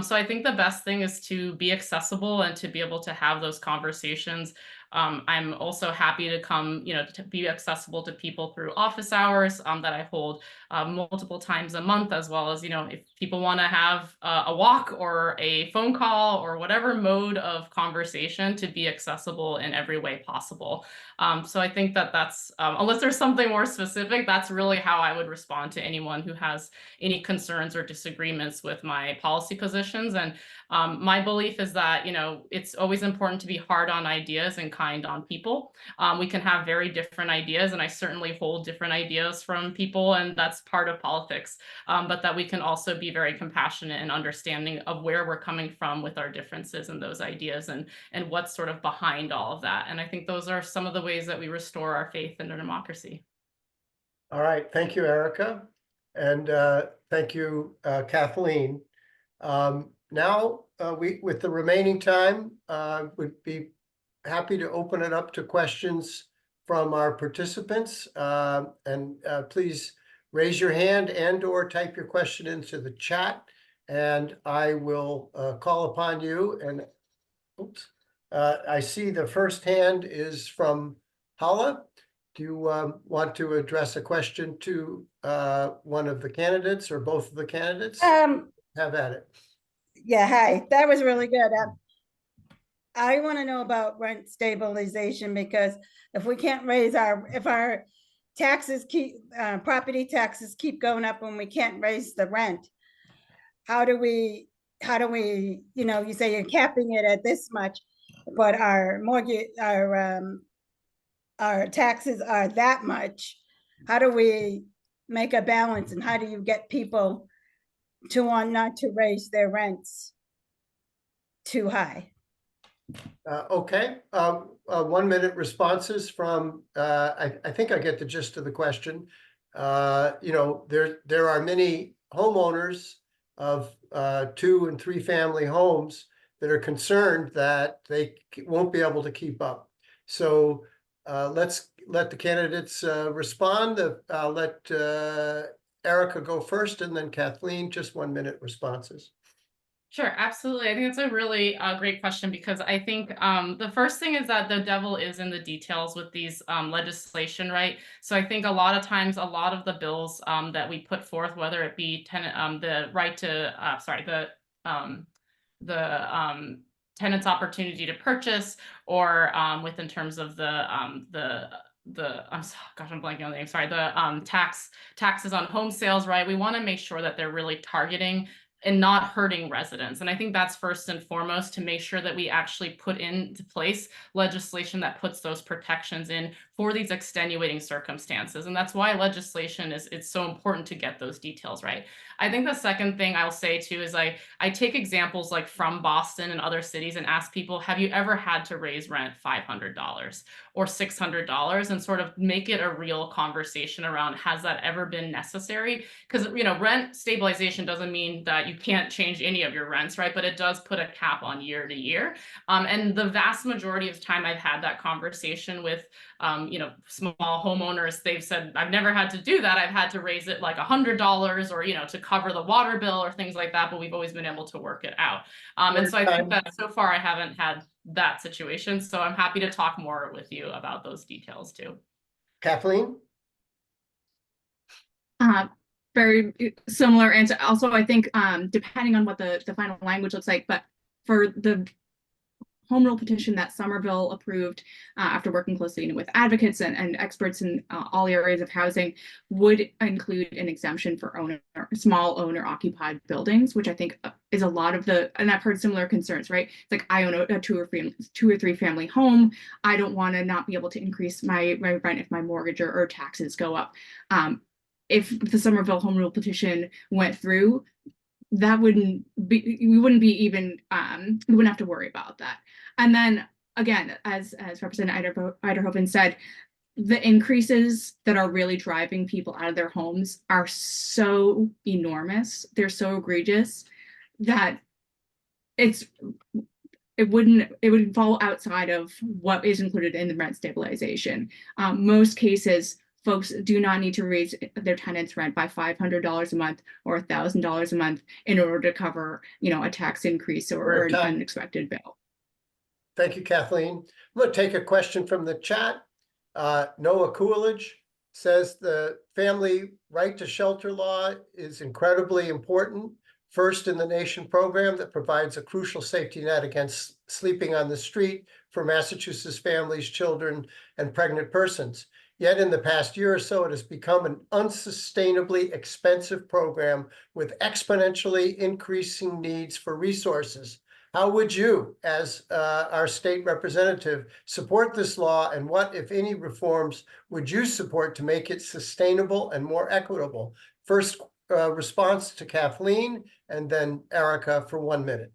So I think the best thing is to be accessible and to be able to have those conversations. I'm also happy to come, to be accessible to people through office hours that I hold multiple times a month, as well as, if people want to have a walk or a phone call or whatever mode of conversation, to be accessible in every way possible. So I think that's, unless there's something more specific, that's really how I would respond to anyone who has any concerns or disagreements with my policy positions. And my belief is that, it's always important to be hard on ideas and kind on people. We can have very different ideas, and I certainly hold different ideas from people, and that's part of politics. But that we can also be very compassionate and understanding of where we're coming from with our differences and those ideas, and what's sort of behind all of that. And I think those are some of the ways that we restore our faith in a democracy. All right, thank you, Erika. And thank you, Kathleen. Now, with the remaining time, would be happy to open it up to questions from our participants. And please raise your hand and/or type your question into the chat, and I will call upon you. And oops, I see the first hand is from Hala. Do you want to address a question to one of the candidates or both of the candidates? Have at it. Yeah, hi. That was really good. I want to know about rent stabilization, because if we can't raise if our taxes property taxes keep going up and we can't raise the rent, how do we, you say you're capping it at this much, but our mortgage, our taxes are that much. How do we make a balance, and how do you get people to want not to raise their rents too high? Okay, 1 minute responses from, I think I get the gist of the question. There are many homeowners of 2 and 3 family homes that are concerned that they won't be able to keep up. So let's let the candidates respond. I'll let Erika go first, and then Kathleen, just 1 minute responses. Sure, absolutely. I think it's a really great question, because I think the first thing is that the devil is in the details with these legislation, right? So I think a lot of times, a lot of the bills that we put forth, whether it be the right to, tenant's opportunity to purchase, or in terms of I'm blanking on the name. Sorry, the taxes on home sales, right? We want to make sure that they're really targeting and not hurting residents. And I think that's first and foremost, to make sure that we actually put into place legislation that puts those protections in for these extenuating circumstances. And that's why legislation it's so important to get those details right. I think the second thing I'll say too is I take examples like from Boston and other cities and ask people, have you ever had to raise rent $500 or $600, and sort of make it a real conversation around, has that ever been necessary? Because, rent stabilization doesn't mean that you can't change any of your rents, right? But it does put a cap on year to year. And the vast majority of time I've had that conversation with, small homeowners, they've said, I've never had to do that. I've had to raise it like $100 or, to cover the water bill or things like that, but we've always been able to work it out. And so I think that so far I haven't had that situation. So I'm happy to talk more with you about those details too. Kathleen? Very similar answer. Also, I think depending on what the final language looks like, but for the home rule petition that Somerville approved after working closely with advocates and experts in all areas of housing, would include an exemption for small owner occupied buildings, which I think is a lot of and I've heard similar concerns, right? It's like, I own a two or three family home. I don't want to not be able to increase my rent if my mortgage or taxes go up. If the Somerville home rule petition went through, that wouldn't be, we wouldn't be even, we wouldn't have to worry about that. And then again, as Representative Uyterhoeven said, the increases that are really driving people out of their homes are so enormous, they're so egregious that it would fall outside of what is included in the rent stabilization. Most cases, folks do not need to raise their tenant's rent by $500 a month or $1,000 a month in order to cover, a tax increase or an unexpected bill. Thank you, Kathleen. I'm going to take a question from the chat. Noah Coolidge says the family right to shelter law is incredibly important. First in the nation program that provides a crucial safety net against sleeping on the street for Massachusetts families, children, and pregnant persons. Yet in the past year or so, it has become an unsustainably expensive program with exponentially increasing needs for resources. How would you, as our state representative, support this law, and what, if any, reforms would you support to make it sustainable and more equitable? First response to Kathleen, and then Erika for 1 minute.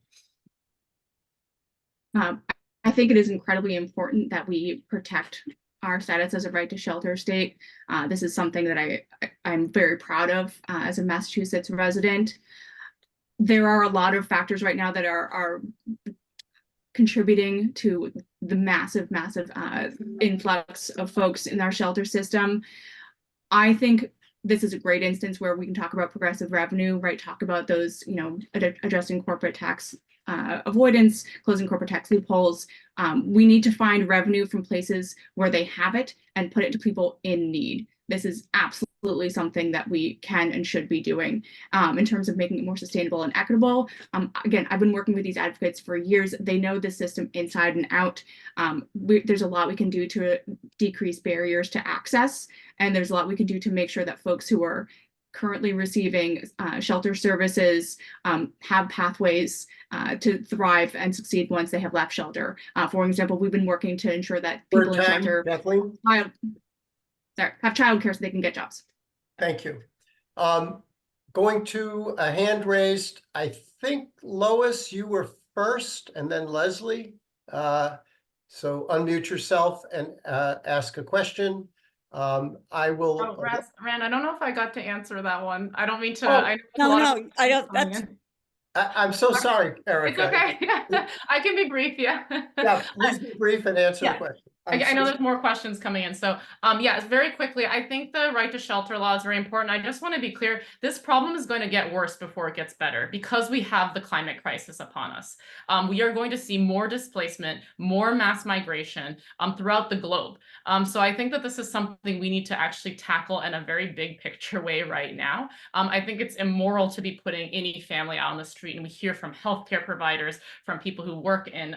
I think it is incredibly important that we protect our status as a right to shelter state. This is something that I'm very proud of as a Massachusetts resident. There are a lot of factors right now that are contributing to the massive influx of folks in our shelter system. I think this is a great instance where we can talk about progressive revenue, right? Talk about those, addressing corporate tax avoidance, closing corporate tax loopholes. We need to find revenue from places where they have it and put it to people in need. This is absolutely something that we can and should be doing in terms of making it more sustainable and equitable. Again, I've been working with these advocates for years. They know the system inside and out. There's a lot we can do to decrease barriers to access, and there's a lot we can do to make sure that folks who are currently receiving shelter services have pathways to thrive and succeed once they have left shelter. For example, we've been working to ensure that people in shelter Kathleen, have childcare so they can get jobs. thank you. Going to a hand raised. I think Lois, you were first, and then Leslie. So unmute yourself and ask a question. I will. Oh, Rand, I don't know if I got to answer that one. I don't mean to. Oh, No, I don't. That's I'm so sorry, Erika. It's okay. I can be brief. Yeah. Yeah, please be brief and answer the Yeah. question. I know there's more questions coming in. So yeah, very quickly, I think the right to shelter law is very important. I just want to be clear, this problem is going to get worse before it gets better because we have the climate crisis upon us. We are going to see more displacement, more mass migration throughout the globe. So I think that this is something we need to actually tackle in a very big picture way right now. I think it's immoral to be putting any family out on the street. And we hear from healthcare providers, from people who work in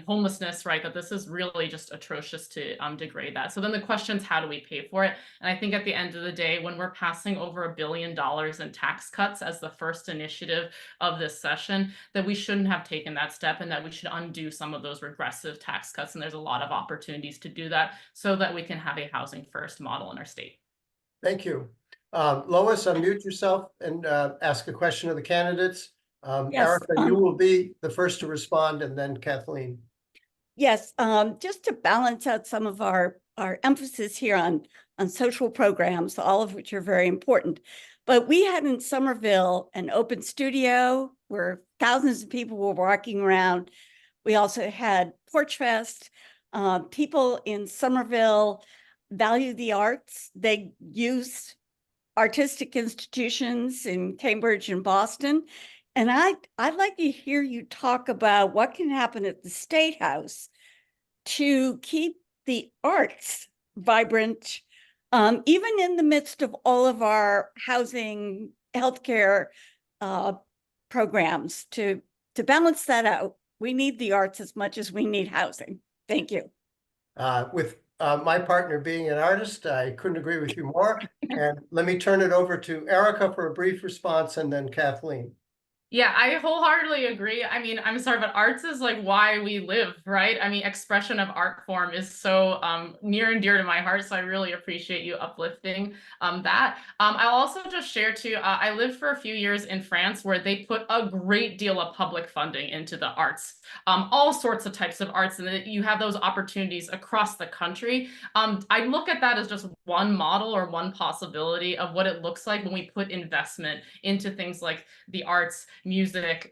homelessness, right, that this is really just atrocious to degrade that. So then the question is, how do we pay for it? And I think at the end of the day, when we're passing over $1 billion in tax cuts as the first initiative of this session, that we shouldn't have taken that step, and that we should undo some of those regressive tax cuts. And there's a lot of opportunities to do that so that we can have a housing first model in our state. Thank you. Lois, unmute yourself and ask a question of the candidates. Yes, Erika, you will be the first to respond, and then Kathleen. yes. Just to balance out some of our emphasis here on social programs, all of which are very important. But we had in Somerville an open studio where thousands of people were walking around. We also had Porch Fest. People in Somerville value the arts. They use artistic institutions in Cambridge and Boston. And I'd like to hear you talk about what can happen at the State House to keep the arts vibrant, even in the midst of all of our housing, healthcare programs. To balance that out, we need the arts as much as we need housing. Thank you. With my partner being an artist, I couldn't agree with you more. And let me turn it over to Erika for a brief response, and then Kathleen. Yeah, I wholeheartedly agree. I mean, I'm sorry, but arts is like why we live, right? I mean, expression of art form is so near and dear to my heart. So I really appreciate you uplifting that. I'll also just share too, I lived for a few years in France where they put a great deal of public funding into the arts, all sorts of types of arts, and that you have those opportunities across the country. I look at that as just one model or one possibility of what it looks like when we put investment into things like the arts, music,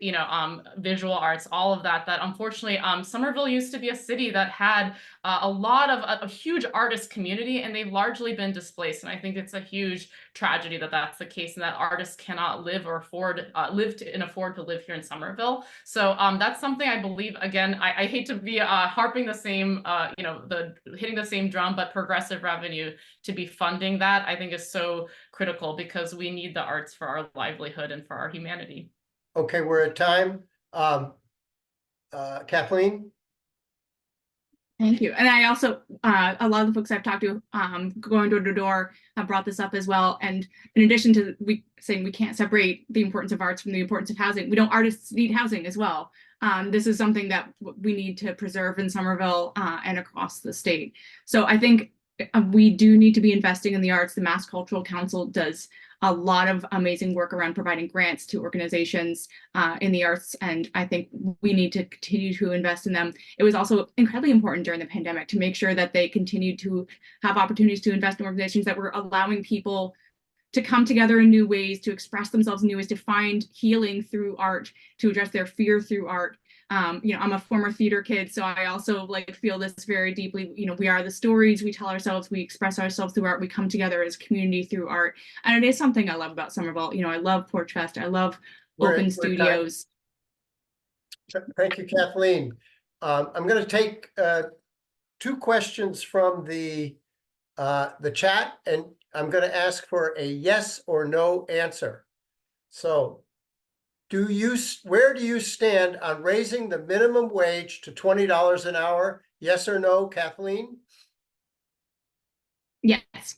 visual arts, all of that, that unfortunately, Somerville used to be a city that had a lot of a huge artist community, and they've largely been displaced. And I think it's a huge tragedy that that's the case, and that artists cannot live or afford to live here in Somerville. So that's something I believe. Again, I hate to be harping the same, hitting the same drum, but progressive revenue to be funding that, I think, is so critical because we need the arts for our livelihood and for our humanity. Okay, we're at time. Kathleen? Thank you. And I also, a lot of the folks I've talked to, going door to door, have brought this up as well. And in addition to saying we can't separate the importance of arts from the importance of housing, artists need housing as well. This is something that we need to preserve in Somerville and across the state. So I think we do need to be investing in the arts. The Mass Cultural Council does a lot of amazing work around providing grants to organizations in the arts, and I think we need to continue to invest in them. It was also incredibly important during the pandemic to make sure that they continued to have opportunities to invest in organizations that were allowing people to come together in new ways, to express themselves in new ways, to find healing through art, to address their fear through art. I'm a former theater kid, so I also feel this very deeply. We are the stories we tell ourselves, we express ourselves through art, we come together as community through art. And it is something I love about Somerville. I love Porch Fest, I love open studios. Thank you, Kathleen. I'm going to take 2 questions from the chat, and I'm going to ask for a yes or no answer. So, where do you stand on raising the minimum wage to $20 an hour? Yes or no, Kathleen? Yes.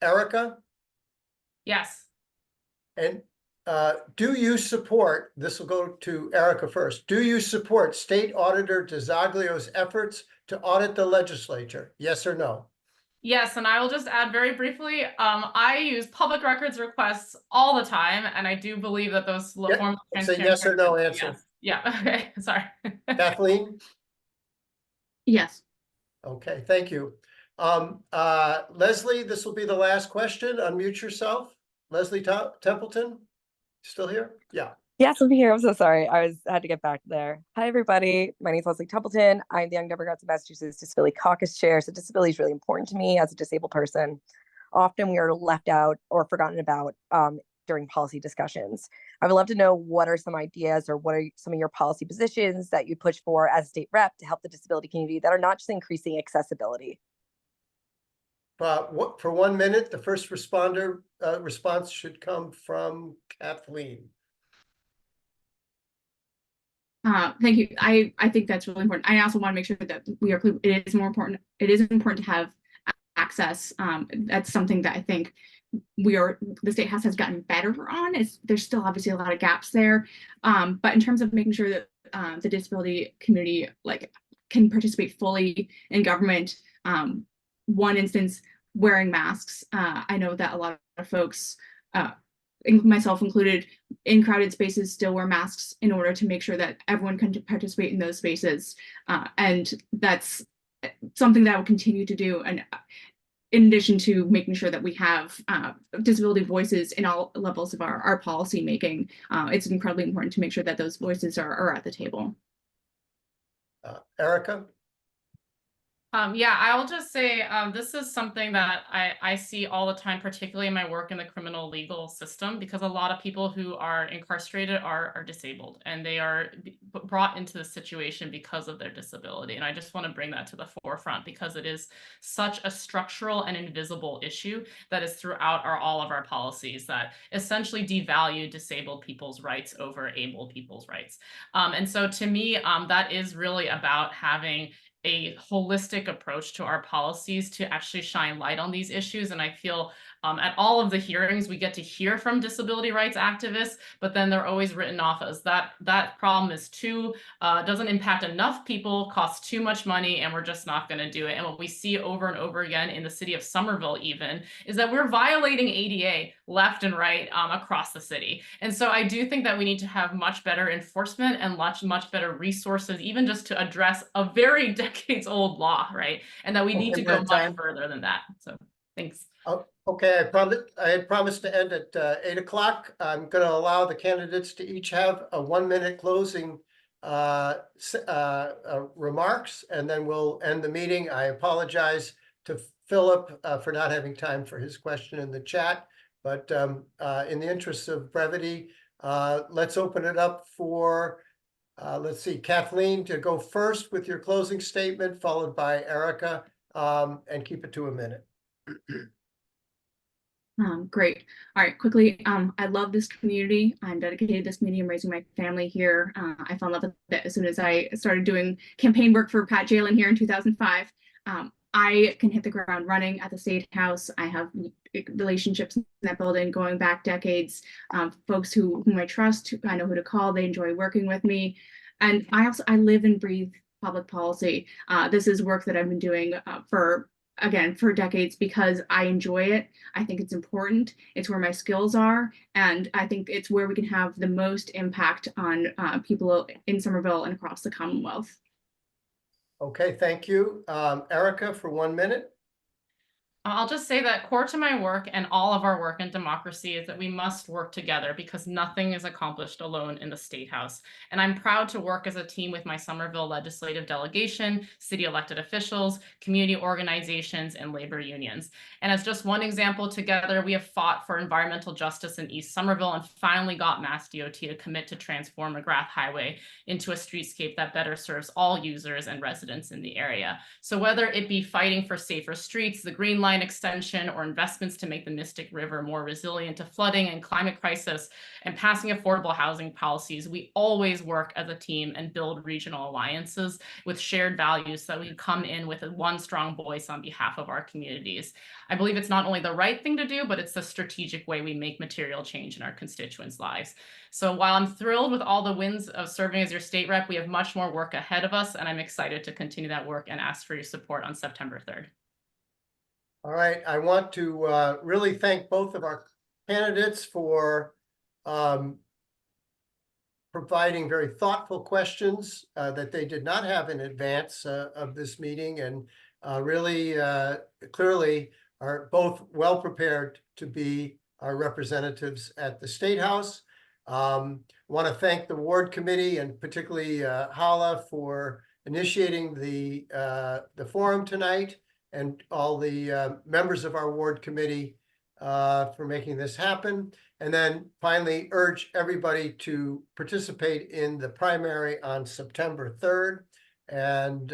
Erika? Yes. And do you support, this will go to Erika first, do you support State Auditor DiZoglio's efforts to audit the legislature? Yes or no? Yes, and I will just add very briefly, I use public records requests all the time, and I do believe that those forms of It's a yes or no answer. Yes. Yeah, okay, sorry. Kathleen? Yes. Okay, thank you. Leslie, this will be the last question. Unmute yourself. Leslie Templeton, still here? Yeah. Yes, I'm here. I'm so sorry. I had to get back there. Hi, everybody. My name is Leslie Templeton. I'm the Young Democrats of Massachusetts Disability Caucus Chair. So disability is really important to me as a disabled person. Often we are left out or forgotten about during policy discussions. I would love to know what are some ideas or what are some of your policy positions that you push for as a state rep to help the disability community that are not just increasing accessibility. For 1 minute, the first responder response should come from Kathleen. Thank you. I think that's really important. I also want to make sure that we are clear. It is important to have access. That's something that I think the State House has gotten better on. There's still obviously a lot of gaps there. But in terms of making sure that the disability community can participate fully in government, one instance, wearing masks. I know that a lot of folks, myself included, in crowded spaces still wear masks in order to make sure that everyone can participate in those spaces. And that's something that I will continue to do. And in addition to making sure that we have disability voices in all levels of our policy making, it's incredibly important to make sure that those voices are at the table. Erika? Yeah, I'll just say this is something that I see all the time, particularly in my work in the criminal legal system, because a lot of people who are incarcerated are disabled, and they are brought into the situation because of their disability. And I just want to bring that to the forefront because it is such a structural and invisible issue that is throughout all of our policies that essentially devalue disabled people's rights over able people's rights. And so to me, that is really about having a holistic approach to our policies to actually shine light on these issues. And I feel At all of the hearings, we get to hear from disability rights activists, but then they're always written off as that problem is doesn't impact enough people, costs too much money, and we're just not going to do it. And what we see over and over again in the city of Somerville even is that we're violating ADA left and right across the city. And so I do think that we need to have much better enforcement and much better resources, even just to address a very decades old law, right? And that we need to go much further than that. So thanks. Oh, okay, I had promised to end at 8 o'clock. I'm going to allow the candidates to each have a 1-minute closing remarks, and then we'll end the meeting. I apologize to Philip for not having time for his question in the chat, but in the interest of brevity, let's open it up for, let's see, Kathleen to go first with your closing statement, followed by Erika, and keep it to a minute. Great. All right, quickly. I love this community. I'm dedicated to this community. I'm raising my family here. I fell in love with it as soon as I started doing campaign work for Pat Jalen here in 2005. I can hit the ground running at the State House. I have relationships in that building going back decades. Folks whom I trust, I know who to call. They enjoy working with me. And I live and breathe public policy. This is work that I've been doing for decades because I enjoy it. I think it's important. It's where my skills are. And I think it's where we can have the most impact on people in Somerville and across the Commonwealth. Okay, thank you. Erika, for 1 minute. I'll just say that core to my work and all of our work in democracy is that we must work together because nothing is accomplished alone in the State House. And I'm proud to work as a team with my Somerville legislative delegation, city elected officials, community organizations, and labor unions. And as just one example, together we have fought for environmental justice in East Somerville and finally got Mass DOT to commit to transform McGrath Highway into a streetscape that better serves all users and residents in the area. So whether it be fighting for safer streets, the Green Line extension, or investments to make the Mystic River more resilient to flooding and climate crisis, and passing affordable housing policies, we always work as a team and build regional alliances with shared values so that we come in with one strong voice on behalf of our communities. I believe it's not only the right thing to do, but it's the strategic way we make material change in our constituents' lives. So while I'm thrilled with all the wins of serving as your state rep, we have much more work ahead of us, and I'm excited to continue that work and ask for your support on September 3rd. All right, I want to really thank both of our candidates for providing very thoughtful questions that they did not have in advance of this meeting, and really clearly are both well prepared to be our representatives at the State House. Want to thank the Ward Committee and particularly Hala for initiating the forum tonight, and all the members of our Ward Committee for making this happen. And then finally urge everybody to participate in the primary on September 3rd. And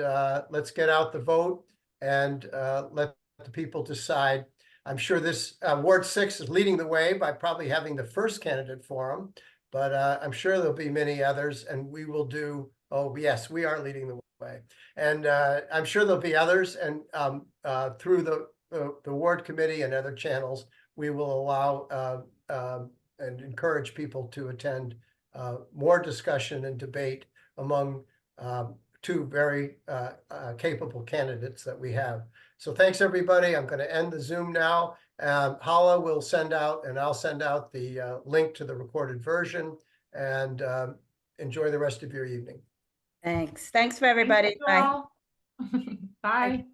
let's get out the vote and let the people decide. I'm sure this Ward 6 is leading the way by probably having the first candidate forum, but I'm sure there'll be many others, and we will do, oh yes, we are leading the way. And I'm sure there'll be others, and through the Ward Committee and other channels, we will allow and encourage people to attend more discussion and debate among two very capable candidates that we have. So thanks, everybody. I'm going to end the Zoom now. Hala will send out, and I'll send out the link to the recorded version, and enjoy the rest of your evening. Thanks for everybody. Bye. Bye.